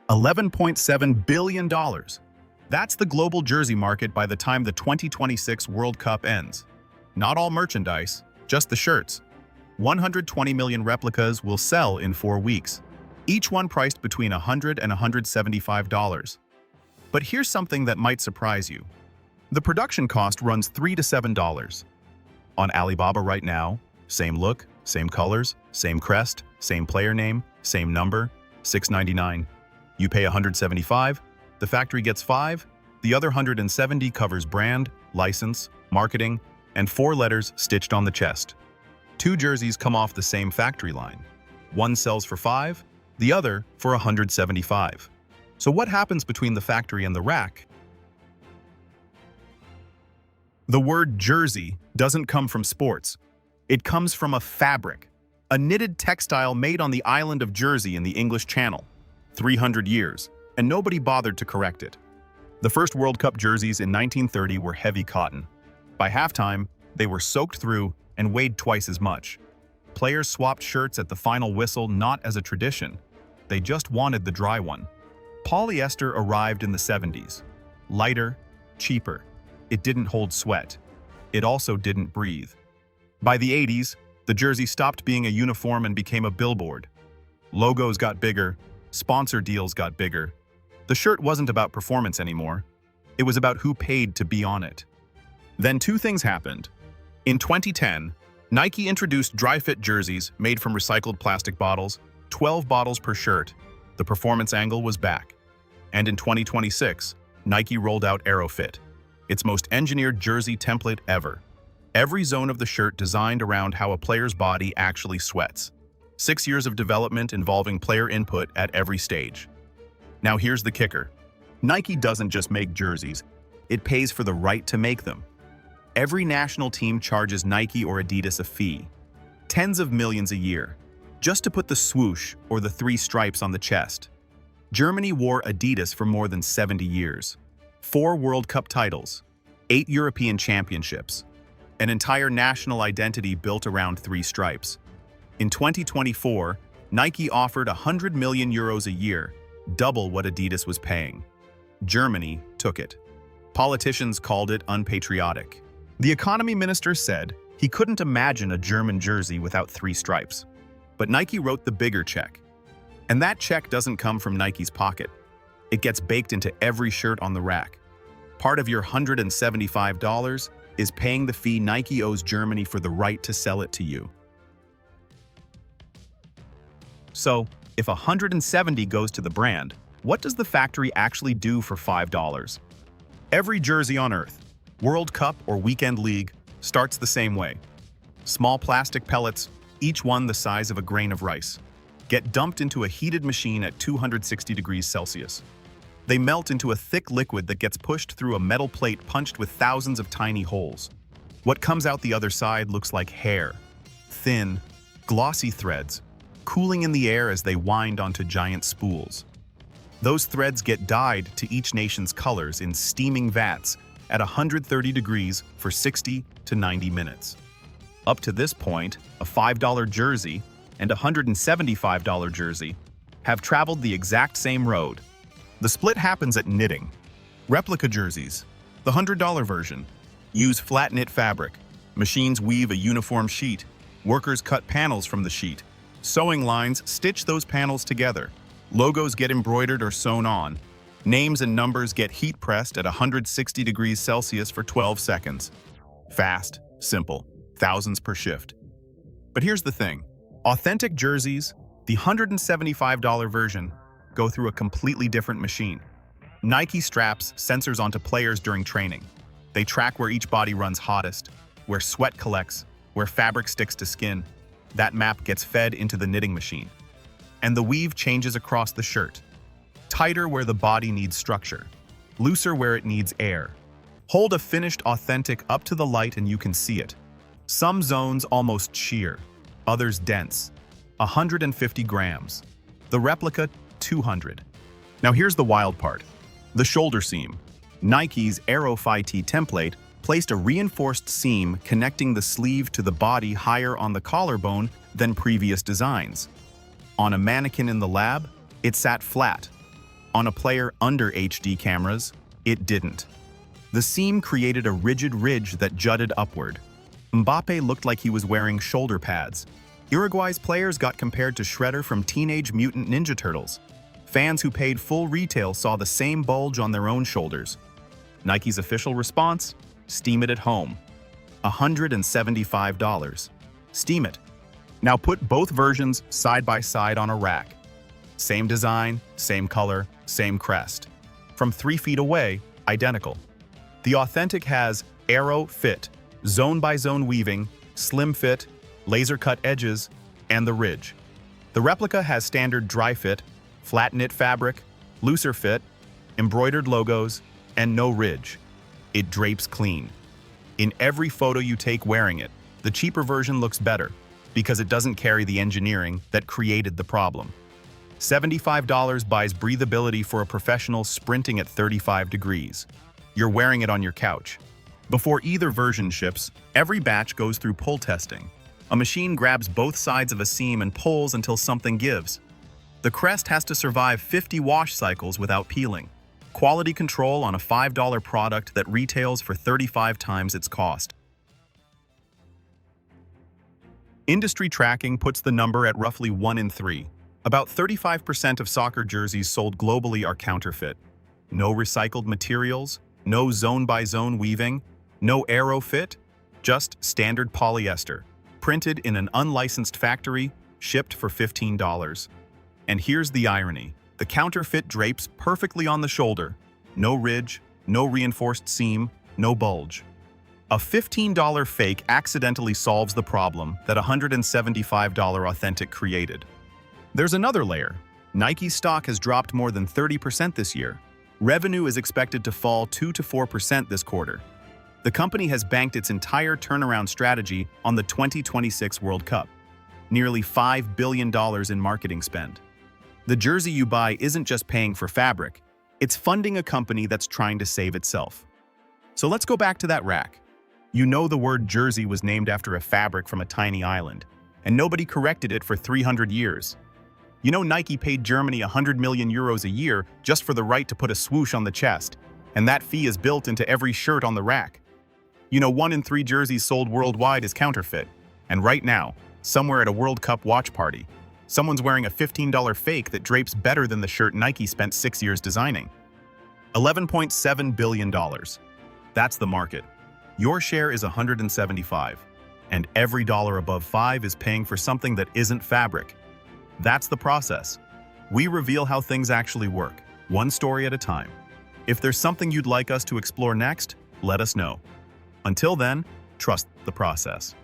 $11.7 billion. That's the global jersey market by the time the 2026 World Cup ends. Not all merchandise, just the shirts. 120 million replicas will sell in 4 weeks, each one priced between $100 and $175. But here's something that might surprise you. The production cost runs $3 to $7. On Alibaba right now, same look, same colors, same crest, same player name, same number, $6.99. You pay $175, the factory gets $5, the other $170 covers brand, license, marketing, and 4 letters stitched on the chest. 2 jerseys come off the same factory line. One sells for $5, the other for $175. So what happens between the factory and the rack? The word jersey doesn't come from sports. It comes from a fabric, a knitted textile made on the island of Jersey in the English Channel. 300 years, and nobody bothered to correct it. The first World Cup jerseys in 1930 were heavy cotton. By halftime, they were soaked through and weighed twice as much. Players swapped shirts at the final whistle not as a tradition. They just wanted the dry one. Polyester arrived in the 70s. Lighter, cheaper. It didn't hold sweat. It also didn't breathe. By the 80s, the jersey stopped being a uniform and became a billboard. Logos got bigger, sponsor deals got bigger. The shirt wasn't about performance anymore. It was about who paid to be on it. Then 2 things happened. In 2010, Nike introduced dry-fit jerseys made from recycled plastic bottles, 12 bottles per shirt. The performance angle was back. And in 2026, Nike rolled out Aero-FIT, its most engineered jersey template ever. Every zone of the shirt designed around how a player's body actually sweats. 6 years of development involving player input at every stage. Now here's the kicker. Nike doesn't just make jerseys, it pays for the right to make them. Every national team charges Nike or Adidas a fee, tens of millions a year, just to put the swoosh or the 3 stripes on the chest. Germany wore Adidas for more than 70 years. 4 World Cup titles, 8 European championships, an entire national identity built around 3 stripes. In 2024, Nike offered €100 million a year, double what Adidas was paying. Germany took it. Politicians called it unpatriotic. The economy minister said he couldn't imagine a German jersey without 3 stripes. But Nike wrote the bigger check. And that check doesn't come from Nike's pocket. It gets baked into every shirt on the rack. Part of your $175 is paying the fee Nike owes Germany for the right to sell it to you. So, if $170 goes to the brand, what does the factory actually do for $5? Every jersey on Earth, World Cup or Weekend League, starts the same way. Small plastic pellets, each one the size of a grain of rice, get dumped into a heated machine at 260 degrees Celsius. They melt into a thick liquid that gets pushed through a metal plate punched with thousands of tiny holes. What comes out the other side looks like hair, thin, glossy threads, cooling in the air as they wind onto giant spools. Those threads get dyed to each nation's colors in steaming vats at 130 degrees for 60 to 90 minutes. Up to this point, a $5 jersey and a $175 jersey have traveled the exact same road. The split happens at knitting. Replica jerseys, the $100 version, use flat knit fabric. Machines weave a uniform sheet. Workers cut panels from the sheet. Sewing lines stitch those panels together. Logos get embroidered or sewn on. Names and numbers get heat pressed at 160 degrees Celsius for 12 seconds. Fast, simple, thousands per shift. But here's the thing. Authentic jerseys, the $175 version, go through a completely different machine. Nike straps sensors onto players during training. They track where each body runs hottest, where sweat collects, where fabric sticks to skin. That map gets fed into the knitting machine. And the weave changes across the shirt. Tighter where the body needs structure. Looser where it needs air. Hold a finished authentic up to the light and you can see it. Some zones almost sheer, others dense. 150 grams. The replica, 200. Now here's the wild part. The shoulder seam. Nike's Aero-FIT template placed a reinforced seam connecting the sleeve to the body higher on the collarbone than previous designs. On a mannequin in the lab, it sat flat. On a player under HD cameras, it didn't. The seam created a rigid ridge that jutted upward. Mbappe looked like he was wearing shoulder pads. Uruguay's players got compared to Shredder from Teenage Mutant Ninja Turtles. Fans who paid full retail saw the same bulge on their own shoulders. Nike's official response? Steam it at home. $175. Steam it. Now put both versions side by side on a rack. Same design, same color, same crest. From 3 feet away, identical. The authentic has Aero-FIT, zone-by-zone weaving, slim fit, laser-cut edges, and the ridge. The replica has standard dry fit, flat knit fabric, looser fit, embroidered logos, and no ridge. It drapes clean. In every photo you take wearing it, the cheaper version looks better because it doesn't carry the engineering that created the problem. $75 buys breathability for a professional sprinting at 35 degrees. You're wearing it on your couch. Before either version ships, every batch goes through pull testing. A machine grabs both sides of a seam and pulls until something gives. The crest has to survive 50 wash cycles without peeling. Quality control on a $5 product that retails for 35 times its cost. Industry tracking puts the number at roughly 1 in 3. About 35% of soccer jerseys sold globally are counterfeit. No recycled materials, no zone-by-zone weaving, no Aero-FIT, just standard polyester, printed in an unlicensed factory, shipped for $15. And here's the irony. The counterfeit drapes perfectly on the shoulder. No ridge, no reinforced seam, no bulge. A $15 fake accidentally solves the problem that a $175 authentic created. There's another layer. Nike's stock has dropped more than 30% this year. Revenue is expected to fall 2 to 4% this quarter. The company has banked its entire turnaround strategy on the 2026 World Cup. Nearly $5 billion in marketing spend. The jersey you buy isn't just paying for fabric, it's funding a company that's trying to save itself. So let's go back to that rack. You know the word jersey was named after a fabric from a tiny island, and nobody corrected it for 300 years. You know Nike paid Germany 100 million euros a year just for the right to put a swoosh on the chest, and that fee is built into every shirt on the rack. You know 1 in 3 jerseys sold worldwide is counterfeit, and right now, somewhere at a World Cup watch party, someone's wearing a $15 fake that drapes better than the shirt Nike spent 6 years designing. $11.7 billion. That's the market. Your share is $175, and every dollar above 5 is paying for something that isn't fabric. That's the process. We reveal how things actually work, one story at a time. If there's something you'd like us to explore next, let us know. Until then, trust the process.